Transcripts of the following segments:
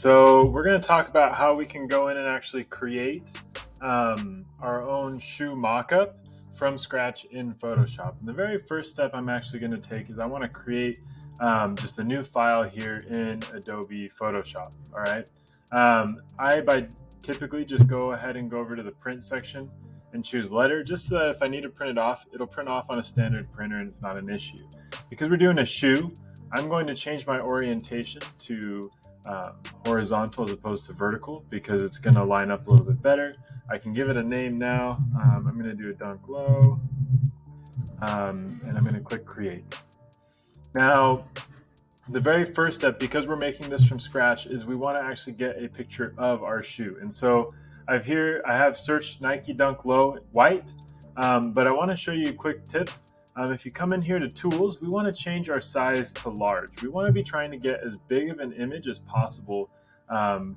So we're going to talk about how we can go in and actually create our own shoe mockup from scratch in Photoshop. And the very first step I'm actually going to take is I want to create just a new file here in Adobe Photoshop. All right. I typically just go ahead and go over to the print section and choose letter, just so that if I need to print it off, it'll print off on a standard printer and it's not an issue. Because we're doing a shoe, I'm going to change my orientation to horizontal as opposed to vertical because it's going to line up a little bit better. I can give it a name now. I'm going to do a dunk low, and I'm going to click create. Now, the very first step, because we're making this from scratch, is we want to actually get a picture of our shoe. And so I have searched Nike Dunk Low white, but I want to show you a quick tip. If you come in here to tools, we want to change our size to large. We want to be trying to get as big of an image as possible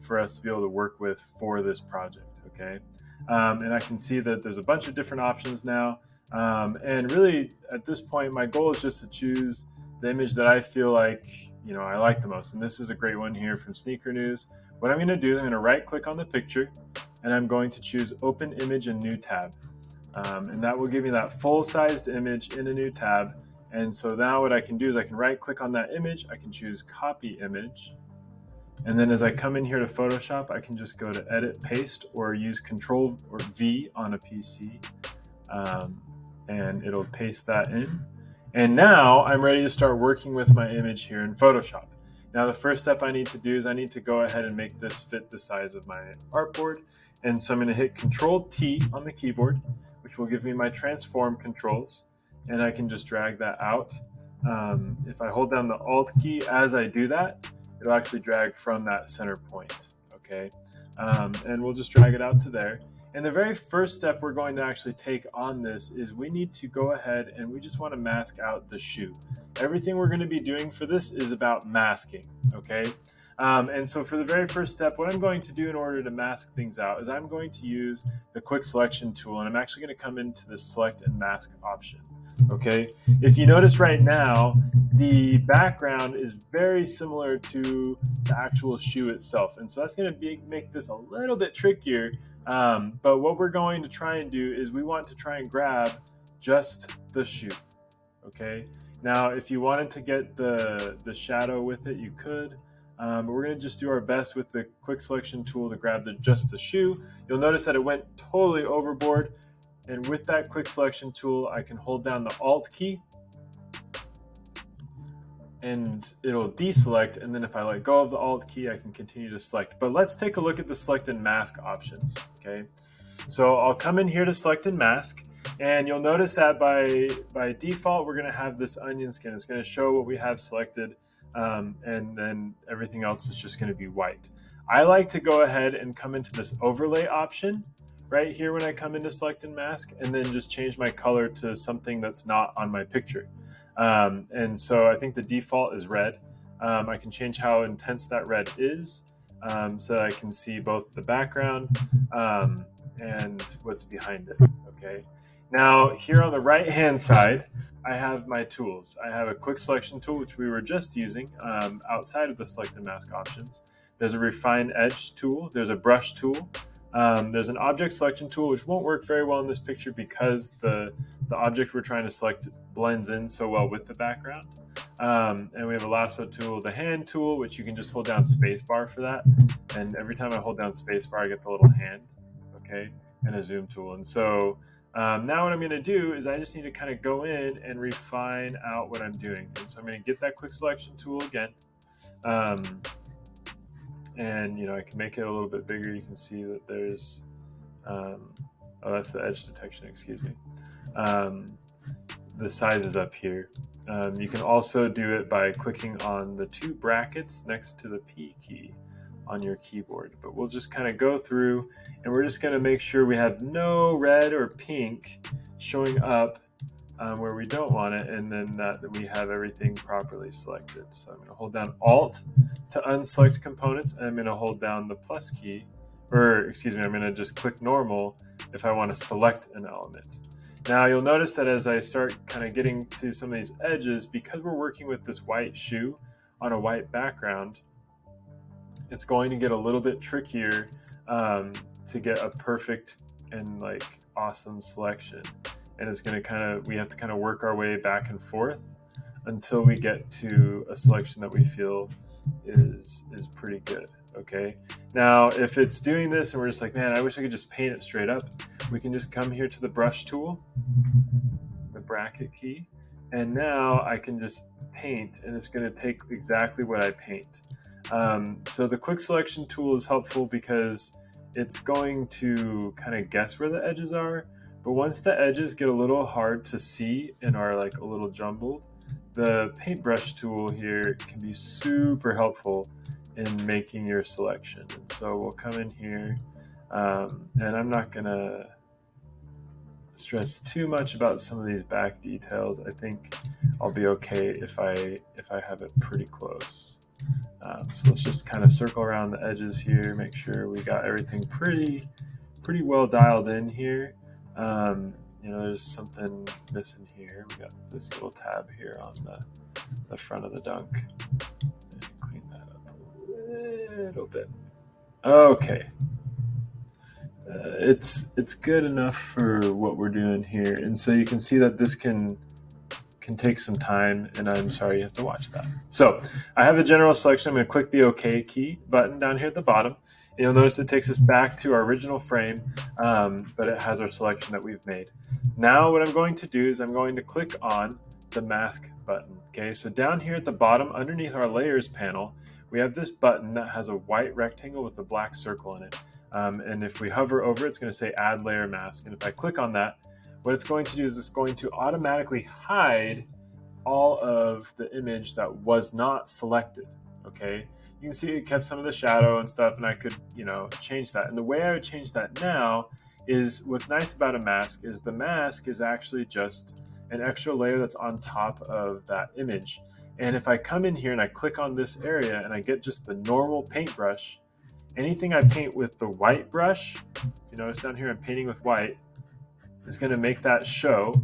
for us to be able to work with for this project, okay? And I can see that there's a bunch of different options now. And really, at this point, my goal is just to choose the image that I feel like, I like the most. And this is a great one here from Sneaker News. What I'm going to do is I'm going to right click on the picture and I'm going to choose Open Image in New Tab. And that will give me that full-sized image in a new tab. And so now what I can do is I can right click on that image, I can choose copy image. And then as I come in here to Photoshop, I can just go to edit, paste, or use Control or V on a PC. And it'll paste that in. And now I'm ready to start working with my image here in Photoshop. Now the first step I need to do is I need to go ahead and make this fit the size of my artboard. And so I'm going to hit Control T on the keyboard, which will give me my transform controls. And I can just drag that out. If I hold down the Alt key as I do that, it'll actually drag from that center point, okay? And we'll just drag it out to there. And the very first step we're going to actually take on this is we need to go ahead and we just want to mask out the shoe. Everything we're going to be doing for this is about masking, okay? And so for the very first step, what I'm going to do in order to mask things out is I'm going to use the quick selection tool, and I'm actually going to come into the select and mask option. Okay, if you notice right now, the background is very similar to the actual shoe itself. And so that's going to make this a little bit trickier. But what we're going to try and do is we want to try and grab just the shoe. Okay, now if you wanted to get the shadow with it, you could. But we're going to just do our best with the quick selection tool to grab just the shoe. You'll notice that it went totally overboard. And with that quick selection tool, I can hold down the Alt key and it'll deselect. And then if I let go of the Alt key, I can continue to select. But let's take a look at the select and mask options. Okay, so I'll come in here to select and mask. And you'll notice that by default, we're going to have this onion skin. It's going to show what we have selected. And then everything else is just going to be white. I like to go ahead and come into this overlay option right here when I come into select and mask, and then just change my color to something that's not on my picture. And so I think the default is red. I can change how intense that red is so that I can see both the background and what's behind it. Okay. Now here on the right hand side, I have my tools. I have a quick selection tool, which we were just using outside of the select and mask options. There's a refine edge tool. There's a brush tool. There's an object selection tool, which won't work very well in this picture because the object we're trying to select blends in so well with the background. And we have a lasso tool, the hand tool, which you can just hold down spacebar for that. And every time I hold down spacebar, I get the little hand, okay, and a zoom tool. And so now what I'm going to do is I just need to kind of go in and refine out what I'm doing. And so I'm going to get that quick selection tool again. And I can make it a little bit bigger. You can see that there's, oh, that's the edge detection, excuse me. The size is up here. You can also do it by clicking on the two brackets next to the P key on your keyboard. But we'll just kind of go through and we're just going to make sure we have no red or pink showing up where we don't want it, and then that we have everything properly selected. So I'm going to hold down Alt to unselect components, and I'm going to hold down the plus key, or excuse me, I'm going to just click normal if I want to select an element. Now you'll notice that as I start kind of getting to some of these edges, because we're working with this white shoe on a white background, it's going to get a little bit trickier to get a perfect and like awesome selection. And it's going to we have to kind of work our way back and forth until we get to a selection that we feel is pretty good. Okay. Now, if it's doing this and we're just like, man, I wish I could just paint it straight up, we can just come here to the brush tool, the bracket key, and now I can just paint, and it's going to take exactly what I paint. So the quick selection tool is helpful because it's going to kind of guess where the edges are, but once the edges get a little hard to see and are like a little jumbled, the paintbrush tool here can be super helpful in making your selection. And so we'll come in here, and I'm not going to stress too much about some of these back details. I think I'll be okay if I have it pretty close. So let's just kind of circle around the edges here, make sure we got everything pretty well dialed in here. You know, there's something missing here. We got this little tab here on the front of the dunk. Clean that up a little bit. Okay. It's good enough for what we're doing here. And so you can see that this can take some time, and I'm sorry you have to watch that. So I have a general selection. I'm going to click the OK key button down here at the bottom. And you'll notice it takes us back to our original frame, but it has our selection that we've made. Now what I'm going to do is I'm going to click on the mask button. Okay, so down here at the bottom, underneath our layers panel, we have this button that has a white rectangle with a black circle in it. And if we hover over it, it's going to say add layer mask. And if I click on that, what it's going to do is it's going to automatically hide all of the image that was not selected. Okay, you can see it kept some of the shadow and stuff, and I could, you know, change that. And the way I would change that now is, what's nice about a mask is the mask is actually just an extra layer that's on top of that image. And if I come in here and I click on this area and I get just the normal paintbrush, anything I paint with the white brush, you notice down here I'm painting with white, is going to make that show.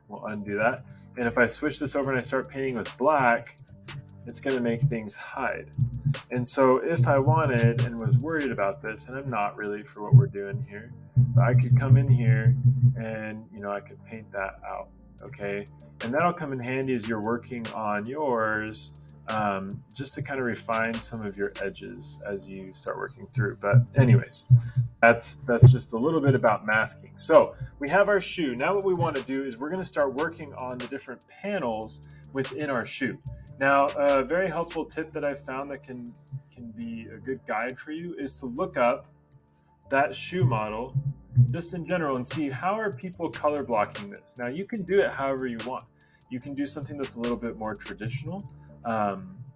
We'll undo that. And if I switch this over and I start painting with black, it's going to make things hide. And so if I wanted and was worried about this, and I'm not really for what we're doing here, but I could come in here and, you know, I could paint that out. Okay. And that'll come in handy as you're working on yours, just to kind of refine some of your edges as you start working through. But anyways, that's just a little bit about masking. So we have our shoe. Now what we want to do is we're going to start working on the different panels within our shoe. Now, a very helpful tip that I've found that can be a good guide for you is to look up that shoe model just in general and see, how are people color blocking this? Now you can do it however you want. You can do something that's a little bit more traditional.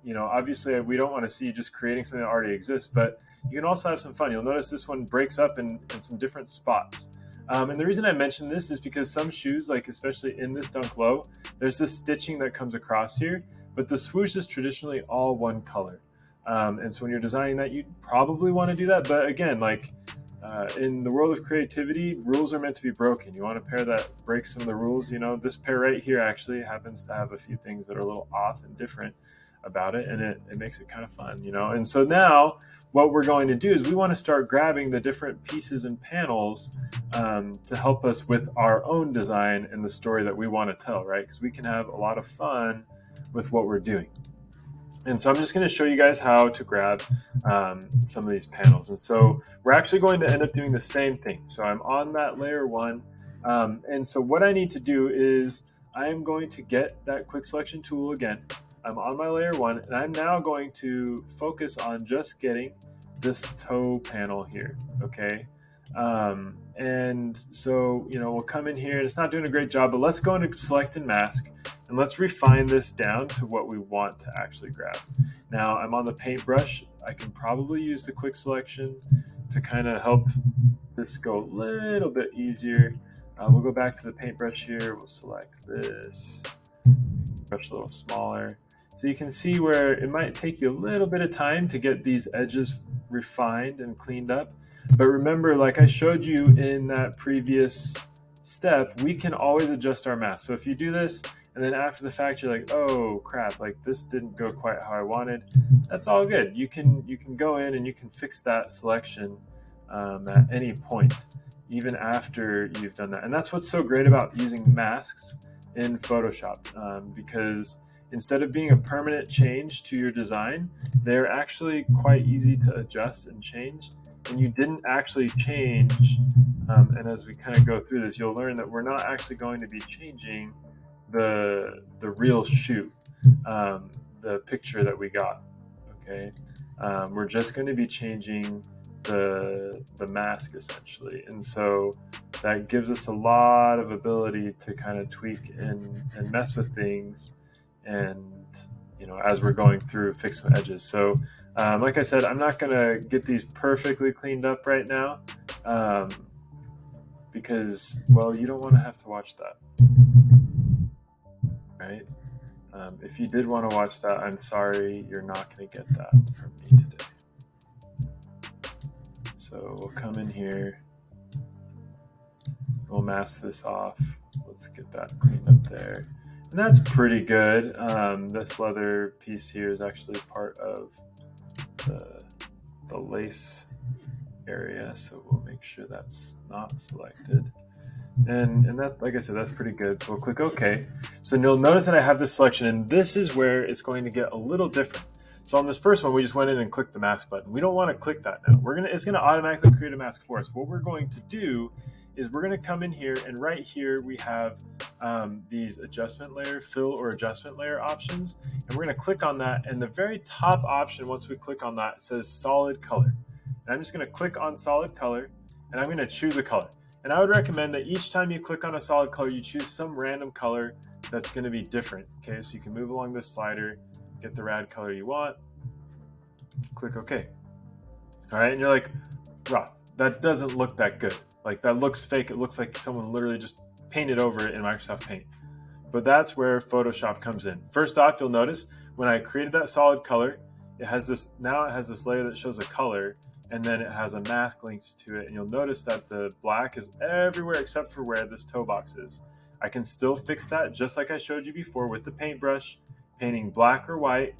You know, obviously we don't want to see you just creating something that already exists, but you can also have some fun. You'll notice this one breaks up in some different spots. And the reason I mention this is because some shoes, like especially in this Dunk Low, there's this stitching that comes across here, but the swoosh is traditionally all one color. And so when you're designing that, you'd probably want to do that. But again, like in the world of creativity, rules are meant to be broken. You want a pair that breaks some of the rules. You know, this pair right here actually happens to have a few things that are a little off and different about it, and it makes it kind of fun, you know. And so now what we're going to do is we want to start grabbing the different pieces and panels to help us with our own design and the story that we want to tell, right? Because we can have a lot of fun with what we're doing. And so I'm just going to show you guys how to grab some of these panels. And so we're actually going to end up doing the same thing. So I'm on that layer one. And so what I need to do is I'm going to get that quick selection tool again. I'm on my layer one, and I'm now going to focus on just getting this toe panel here, okay? And so, you know, we'll come in here, and it's not doing a great job, but let's go into select and mask, and let's refine this down to what we want to actually grab. Now, I'm on the paintbrush. I can probably use the quick selection to kind of help this go a little bit easier. We'll go back to the paintbrush here. We'll select this, brush a little smaller. So you can see where it might take you a little bit of time to get these edges refined and cleaned up. But remember, like I showed you in that previous step, we can always adjust our mask. So if you do this and then after the fact you're like, oh crap, like this didn't go quite how I wanted, that's all good. You can go in and you can fix that selection at any point, even after you've done that. And that's what's so great about using masks in Photoshop, because instead of being a permanent change to your design, they're actually quite easy to adjust and change. And you didn't actually change, and as we kind of go through this, you'll learn that we're not actually going to be changing the real shoot, the picture that we got. Okay, we're just going to be changing the mask essentially, and so that gives us a lot of ability to kind of tweak and mess with things, and as we're going through, fix some edges. So like I said, I'm not going to get these perfectly cleaned up right now, because, well, you don't want to have to watch that, right? If you did want to watch that, I'm sorry, you're not going to get that from me today. So we'll come in here, we'll mask this off. Let's get that cleaned up there. And that's pretty good. This leather piece here is actually part of the lace area, so we'll make sure that's not selected. And that, like I said, that's pretty good. So we'll click OK. So you'll notice that I have this selection, and this is where it's going to get a little different. So on this first one, we just went in and clicked the mask button. We don't want to click that now. It's going to automatically create a mask for us. What we're going to do is we're going to come in here, and right here we have these adjustment layer, fill or adjustment layer options, and we're going to click on that. And the very top option, once we click on that, says solid color. And I'm just going to click on solid color, and I'm going to choose a color. And I would recommend that each time you click on a solid color, you choose some random color that's going to be different. Okay, so you can move along this slider, get the rad color you want, click OK. All right, and you're like, Rob, that doesn't look that good. Like, that looks fake. It looks like someone literally just painted over it in Microsoft Paint. But that's where Photoshop comes in. First off, you'll notice when I created that solid color, it has this layer that shows a color, and then it has a mask linked to it. And you'll notice that the black is everywhere except for where this toe box is. I can still fix that just like I showed you before with the paintbrush, painting black or white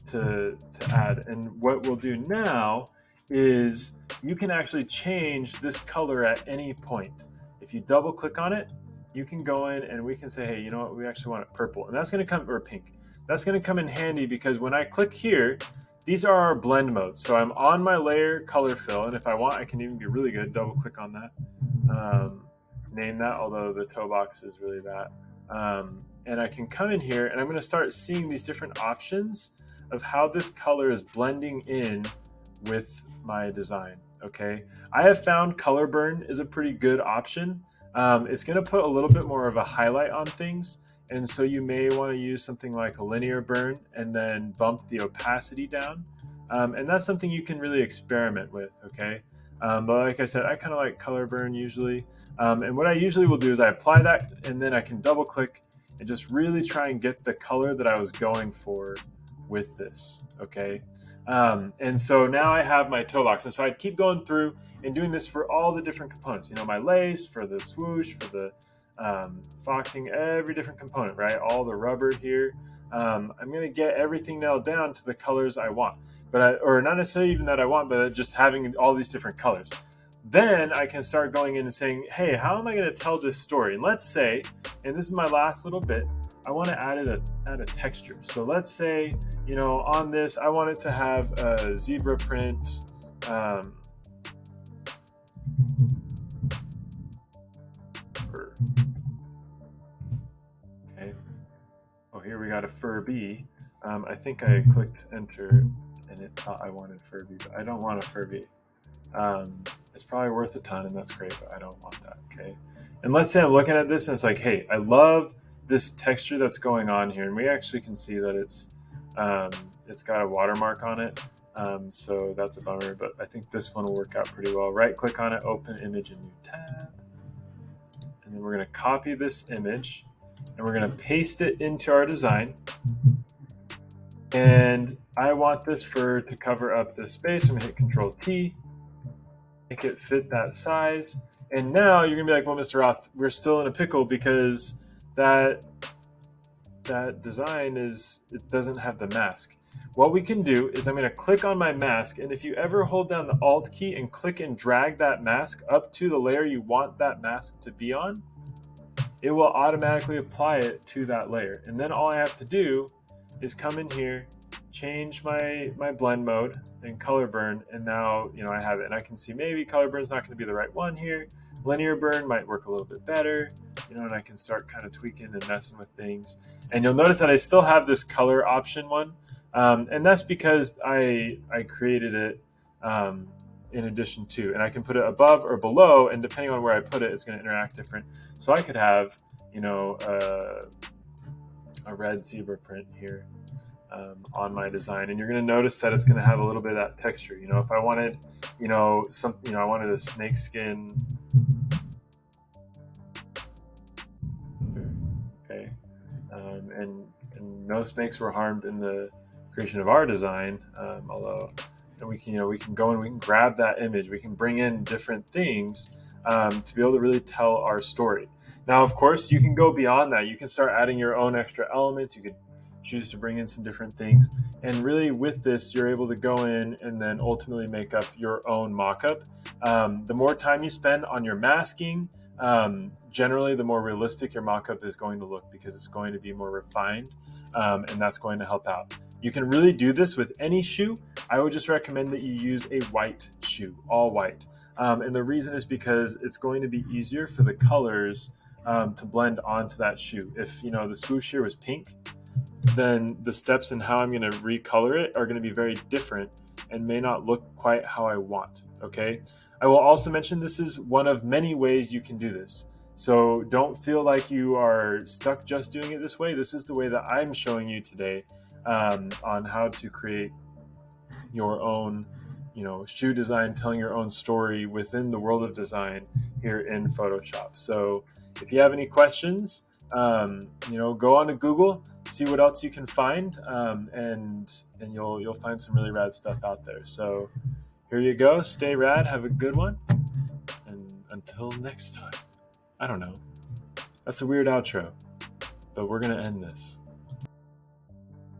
to add. And what we'll do now is you can actually change this color at any point. If you double click on it, you can go in and we can say, hey, you know what, we actually want it purple. And that's going to come, or pink. That's going to come in handy because when I click here, these are our blend modes. So I'm on my layer color fill, and if I want, I can even be really good, double click on that, name that, although the toe box is really that. And I can come in here and I'm going to start seeing these different options of how this color is blending in with my design. Okay, I have found color burn is a pretty good option. It's going to put a little bit more of a highlight on things, and so you may want to use something like a linear burn and then bump the opacity down, and that's something you can really experiment with. Okay, but like I said, I kind of like color burn usually, and what I usually will do is I apply that, and then I can double click and just really try and get the color that I was going for with this. Okay. And so now I have my toe box, and so I'd keep going through and doing this for all the different components, you know, my lace, for the swoosh, for the foxing, every different component, right? All the rubber here. I'm going to get everything nailed down to the colors I want, or not necessarily even that I want, but just having all these different colors. Then I can start going in and saying, hey, how am I going to tell this story? And let's say, and this is my last little bit, I want to add a texture. So let's say, you know, on this, I want it to have a zebra print. Fur. Okay. Oh, here we got a fur bee. I think I clicked enter and it thought I wanted fur bee, but I don't want a fur bee. It's probably worth a ton, and that's great, but I don't want that. Okay. And let's say I'm looking at this and it's like, hey, I love this texture that's going on here, and we actually can see that it's got a watermark on it, so that's a bummer, but I think this one will work out pretty well. Right click on it, open image in new tab, and then we're going to copy this image and we're going to paste it into our design, and I want this fur to cover up this space. I'm going to hit Control T, make it fit that size, and now you're going to be like, well, Mr. Roth, we're still in a pickle because that that design it doesn't have the mask. What we can do is I'm going to click on my mask, and if you ever hold down the Alt key and click and drag that mask up to the layer you want that mask to be on, it will automatically apply it to that layer. And then all I have to do is come in here, change my blend mode and color burn, and now I have it. And I can see maybe color burn is not going to be the right one here. Linear burn might work a little bit better, and I can start kind of tweaking and messing with things. And you'll notice that I still have this color option one, and that's because I created it in addition to, and I can put it above or below, and depending on where I put it, it's going to interact different. So I could have, a red zebra print here on my design, and you're going to notice that it's going to have a little bit of that texture. If I wanted, I wanted a snake skin. Okay, and no snakes were harmed in the creation of our design, although. And we can go and we can grab that image. We can bring in different things to be able to really tell our story. Now, of course, you can go beyond that. You can start adding your own extra elements. You could choose to bring in some different things. And really with this, you're able to go in and then ultimately make up your own mock-up. The more time you spend on your masking, generally the more realistic your mock-up is going to look, because it's going to be more refined, and that's going to help out. You can really do this with any shoe. I would just recommend that you use a white shoe, all white. And the reason is because it's going to be easier for the colors to blend onto that shoe. If the swoosh here was pink, then the steps in how I'm going to recolor it are going to be very different and may not look quite how I want. Okay. I will also mention this is one of many ways you can do this. So don't feel like you are stuck just doing it this way. This is the way that I'm showing you today on how to create your own, shoe design, telling your own story within the world of design here in Photoshop. So if you have any questions, go on to Google, see what else you can find, and you'll find some really rad stuff out there. So here you go. Stay rad. Have a good one. And until next time. I don't know. That's a weird outro, but we're going to end this.